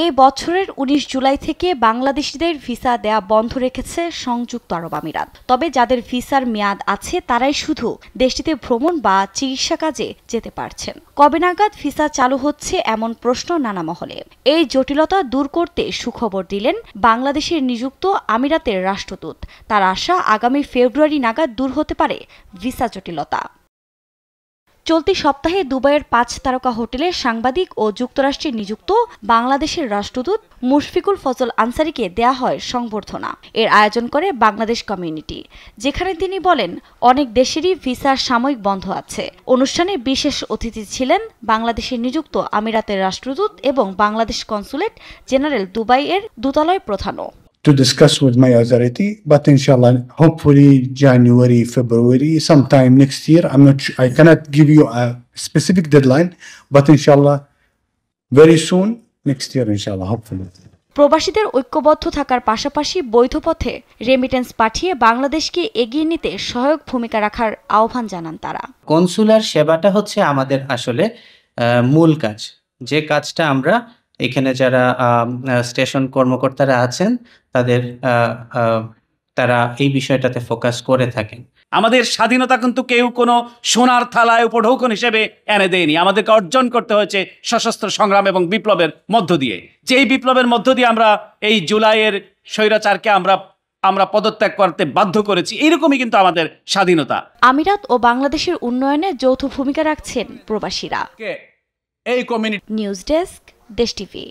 এই বছরের ১৯ জুলাই থেকে বাংলাদেশিদের ভিসা দেয়া বন্ধ রেখেছে সংযুক্ত আরব আমিরাত। তবে যাদের ভিসার মেয়াদ আছে তারাই শুধু দেশটিতে ভ্রমণ বা চিকিৎসা কাজে যেতে পারছেন। কবে নাগাদ ভিসা চালু হচ্ছে এমন প্রশ্ন নানা মহলে। এই জটিলতা দূর করতে সুখবর দিলেন বাংলাদেশের নিযুক্ত আমিরাতের রাষ্ট্রদূত। তার আশা আগামী ফেব্রুয়ারি নাগাদ দূর হতে পারে ভিসা জটিলতা। চলতি সপ্তাহে দুবাইয়ের ৫ তারকা হোটেলে সাংবাদিক ও যুক্তরাষ্ট্রে নিযুক্ত বাংলাদেশের রাষ্ট্রদূত মুশফিকুল ফজল আনসারীকে দেয়া হয় সংবর্ধনা। এর আয়োজন করে বাংলাদেশ কমিউনিটি, যেখানে তিনি বলেন অনেক দেশেরই ভিসা সাময়িক বন্ধ আছে। অনুষ্ঠানে বিশেষ অতিথি ছিলেন বাংলাদেশে নিযুক্ত আমিরাতের রাষ্ট্রদূত এবং বাংলাদেশ কনসুলেট জেনারেল দুবাইয়ের দূতালয় প্রধানও। To discuss with my authority, but inshallah, hopefully January, February, sometime next year. I cannot give you a specific deadline, but inshallah, very soon, next year, inshallah, hopefully. প্রবাসীদের ঐক্যবদ্ধ থাকার পাশাপাশি বৈধ পথে রেমিটেন্স পাঠিয়ে বাংলাদেশকে এগিয়ে নিতে সহায়ক ভূমিকা রাখার আহ্বান জানান তারা। কনসুলার সেবাটা হচ্ছে আমাদের আসলে মূল কাজ, যে কাজটা আমরা এখানে যারা স্টেশন কর্মকর্তারা আছেন তারা এই বিষয়টাতে ফোকাস করে থাকেন। আমাদের স্বাধীনতা কিন্তু কেউ কোনো সোনার থালায় উপঢৌকন হিসেবে এনে দেয়নি। আমাদেরকে অর্জন করতে হয়েছে সশস্ত্র সংগ্রাম এবং বিপ্লবের মধ্য দিয়ে। যেই বিপ্লবের মধ্য দিয়ে আমরা এই জুলাইয়ের স্বৈরাচারকে আমরা পদত্যাগ করতে বাধ্য করেছি। এইরকমই কিন্তু আমাদের স্বাধীনতা। আমিরাত ও বাংলাদেশের উন্নয়নে যৌথ ভূমিকা রাখছেন প্রবাসীরা। এই কমিউনিটি নিউজ ডেস্ক, দেশ টিভি।